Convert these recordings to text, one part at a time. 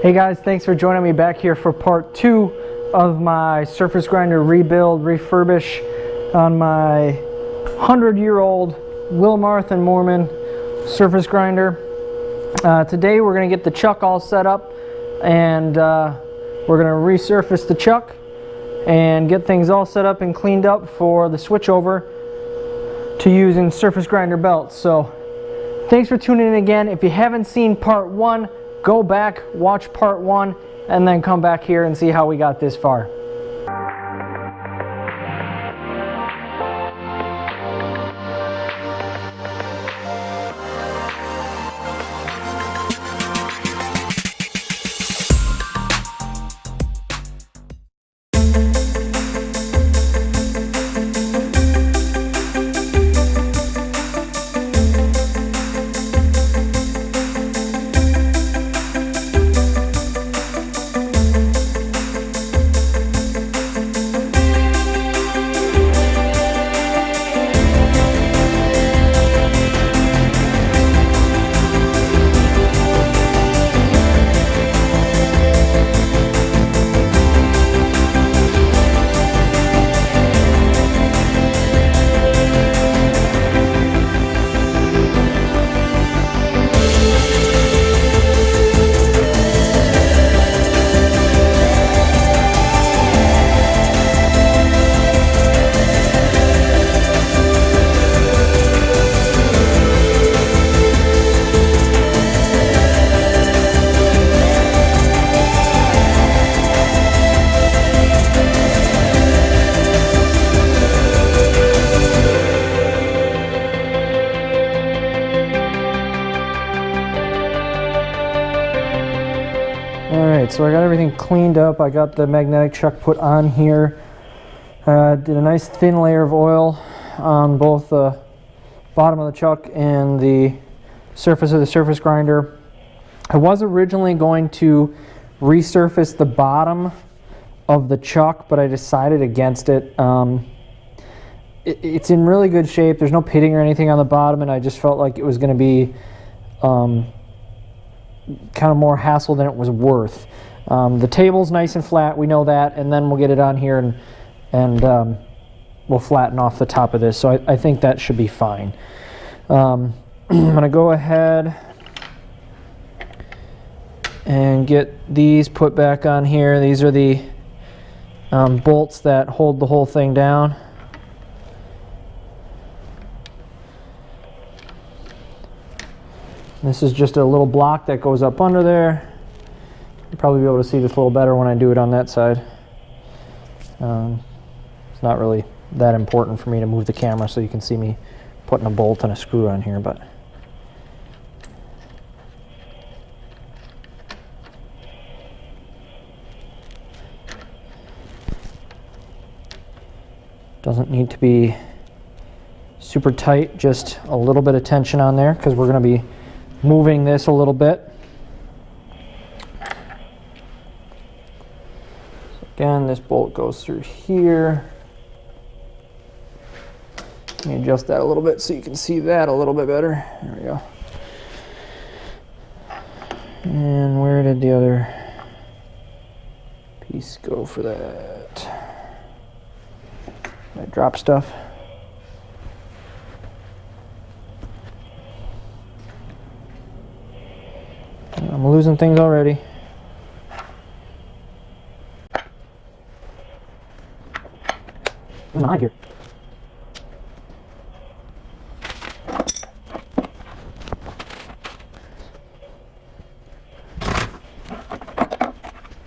Hey guys, thanks for joining me back here for part 2 of my surface grinder rebuild, refurbish on my 100-year-old Wilmarth and Moorman surface grinder. Today we're going to get the chuck all set up, and we're going to resurface the chuck and get things all set up and cleaned up for the switchover to using surface grinder belts. So thanks for tuning in again. If you haven't seen part 1, go back, watch part 1, and then come back here and see how we got this far. Alright, so I got everything cleaned up. I got the magnetic chuck put on here. Did a nice thin layer of oil on both the bottom of the chuck and the surface of the surface grinder. I was originally going to resurface the bottom of the chuck, but I decided against it. It's in really good shape. There's no pitting or anything on the bottom, and I just felt like it was going to be kind of more hassle than it was worth. The table's nice and flat, we know that, and then we'll get it on here and we'll flatten off the top of this, so I think that should be fine. I'm gonna go ahead and get these put back on here. These are the bolts that hold the whole thing down. This is just a little block that goes up under there. You'll probably be able to see this a little better when I do it on that side. It's not really that important for me to move the camera so you can see me putting a bolt and a screw on here, but doesn't need to be super tight, just a little bit of tension on there because we're going to be moving this a little bit. So again, this bolt goes through here. Let me adjust that a little bit so you can see that a little bit better. There we go. And where did the other piece go for that? Did I drop stuff? I'm losing things already. There's an eye here.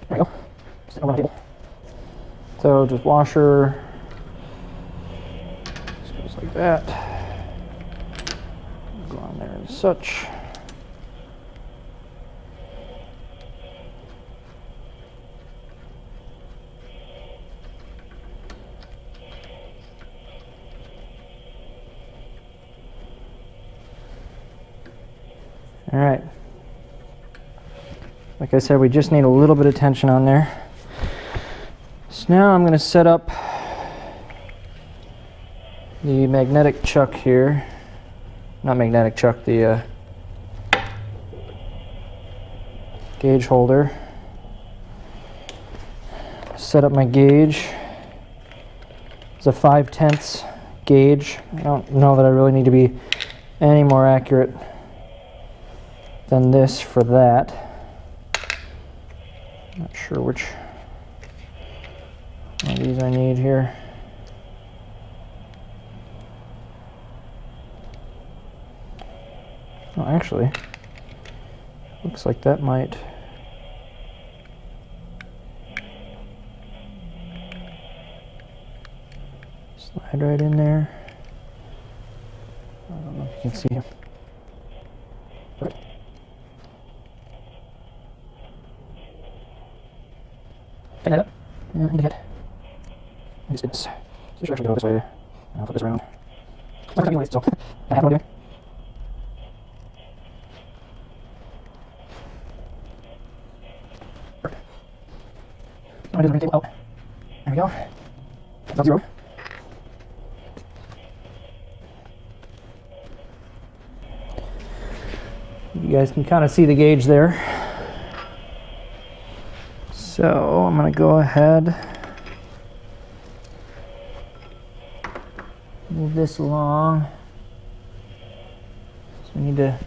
There we go. Sit over on the table. So just washer. Just goes like that. Go on there as such. All right, like I said, we just need a little bit of tension on there. So now I'm going to set up the magnetic chuck here. Not magnetic chuck, the gauge holder. set up my gauge. It's a 5/10 gauge. I don't know that I really need to be any more accurate than this for that. Not sure which one of these I need here. Oh, actually, looks like that might slide right in there. I don't know if you can see him. Pick that up. Yeah, I think it. This should actually go this way. I'll flip this around. It's not going to be so I have one there. Perfect. I'm going to do the ring table out. There we go. That's 0. You guys can kind of see the gauge there. So I'm going to go ahead, move this along. So we need to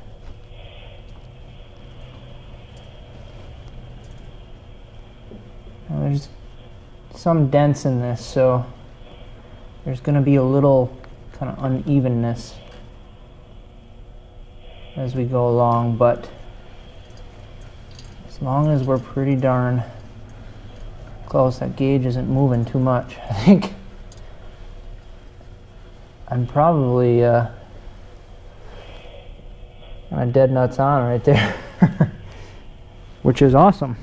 there's some dents in this, so there's going to be a little kind of unevenness as we go along, but as long as we're pretty darn close, that gauge isn't moving too much. I think I'm probably kind of dead nuts on right there, which is awesome.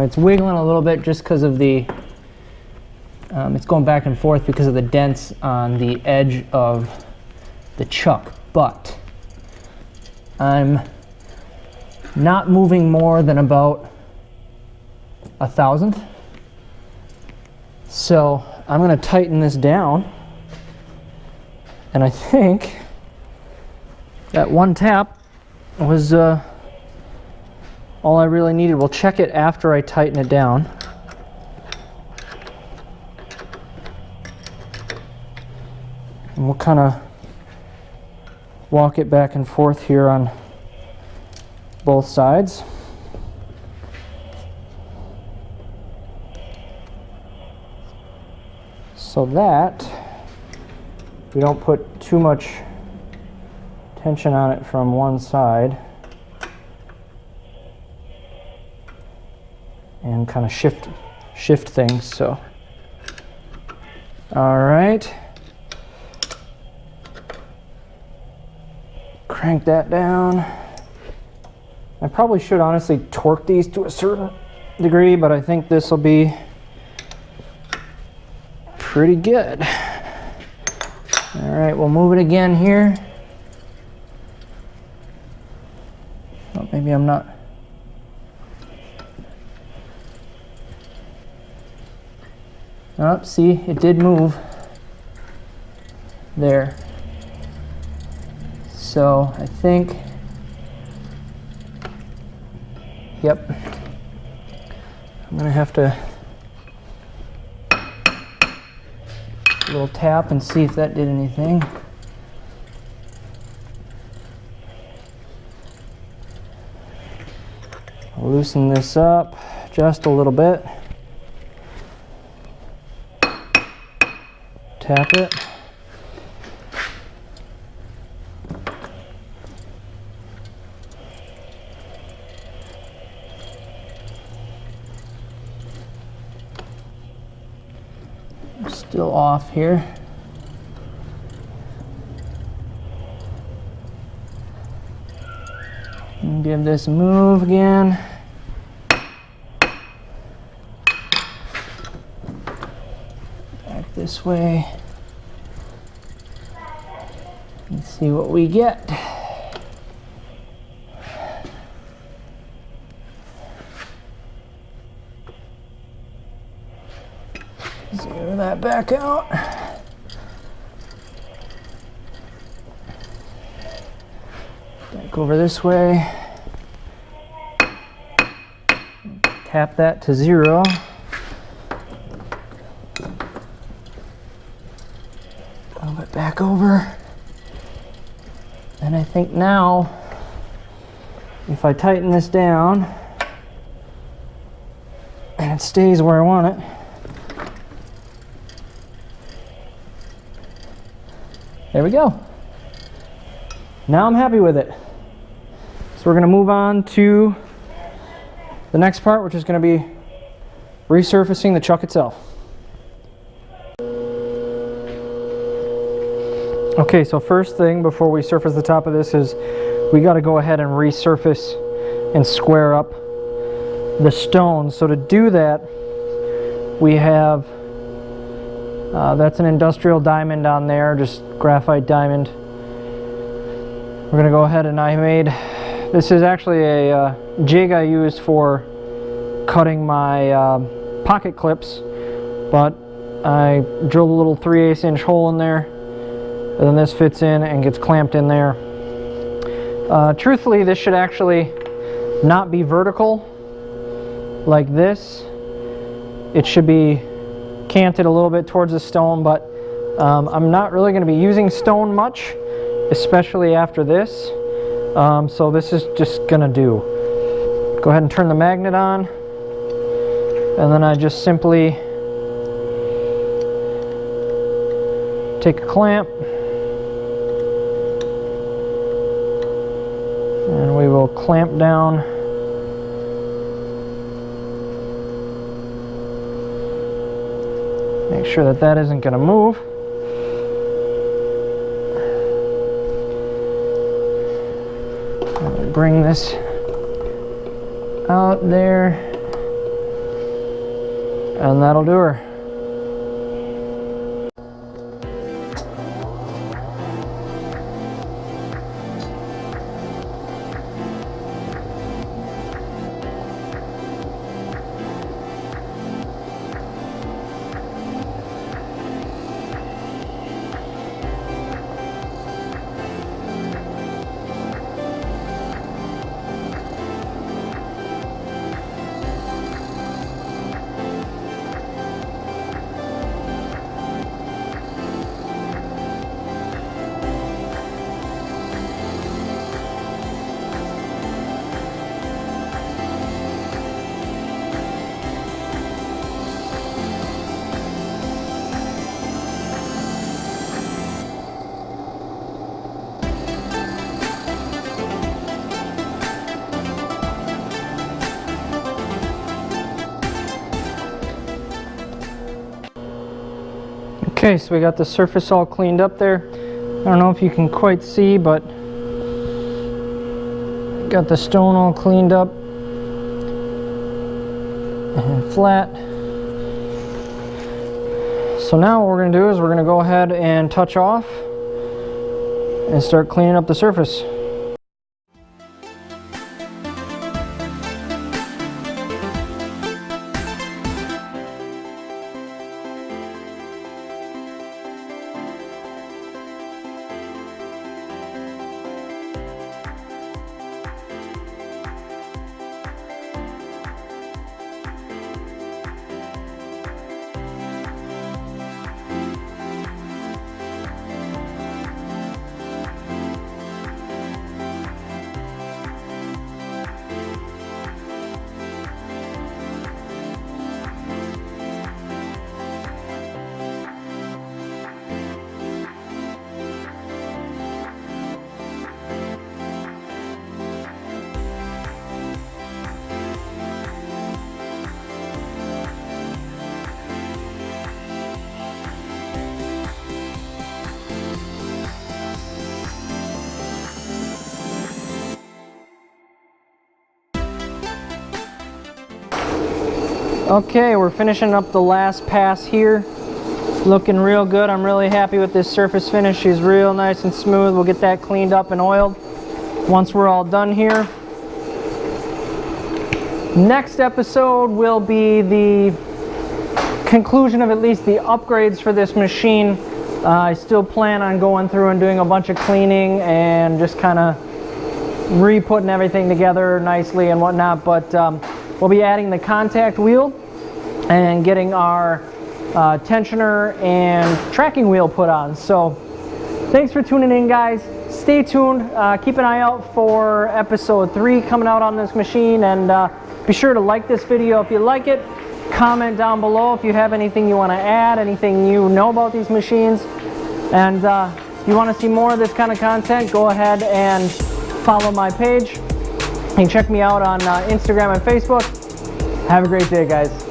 It's wiggling a little bit just because of the it's going back and forth because of the dents on the edge of the chuck, but I'm not moving more than about 1/1000. So I'm going to tighten this down, and I think that one tap was all I really needed. We'll check it after I tighten it down. And we'll kind of walk it back and forth here on both sides. So that we don't put too much tension on it from one side and kind of shift things. So all right, crank that down. I probably should honestly torque these to a certain degree, but I think this will be pretty good. All right, we'll move it again here. Oh, maybe I'm not. Oh, see, it did move there. So I think, yep, I'm gonna have to a little tap and see if that did anything. I'll loosen this up just a little bit. Tap it. Still off here. And give this a move again. Back this way. Let's see what we get. Zero that back out. Back over this way. cap that to 0. Move it back over. And I think now, if I tighten this down, and it stays where I want it, there we go. Now I'm happy with it. So we're going to move on to the next part, which is going to be resurfacing the chuck itself. Okay, so first thing before we surface the top of this is we got to go ahead and resurface and square up the stones. So to do that, we have that's an industrial diamond on there, just graphite diamond. We're going to go ahead, and I made, this is actually a jig I used for cutting my pocket clips, but I drilled a little 3/8 inch hole in there, and then this fits in and gets clamped in there. Truthfully, this should actually not be vertical like this. It should be canted a little bit towards the stone, but I'm not really going to be using stone much, especially after this. So this is just going to do. Go ahead and turn the magnet on, and then I just simply take a clamp, and we will clamp down make sure that that isn't going to move. Bring this out there, and that'll do her. Okay, so we got the surface all cleaned up there. I don't know if you can quite see, but got the stone all cleaned up and flat. So now what we're going to do is we're going to go ahead and touch off and start cleaning up the surface. Okay, we're finishing up the last pass here. Looking real good. I'm really happy with this surface finish. She's real nice and smooth. We'll get that cleaned up and oiled once we're all done here. Next episode will be the conclusion of at least the upgrades for this machine. I still plan on going through and doing a bunch of cleaning and just kind of re-putting everything together nicely and whatnot, but we'll be adding the contact wheel and getting our tensioner and tracking wheel put on. So thanks for tuning in, guys. Stay tuned. Keep an eye out for episode 3 coming out on this machine, and be sure to like this video if you like it. Comment down below if you have anything you want to add, anything you know about these machines. And if you want to see more of this kind of content, go ahead and follow my page. You can check me out on Instagram and Facebook. Have a great day, guys.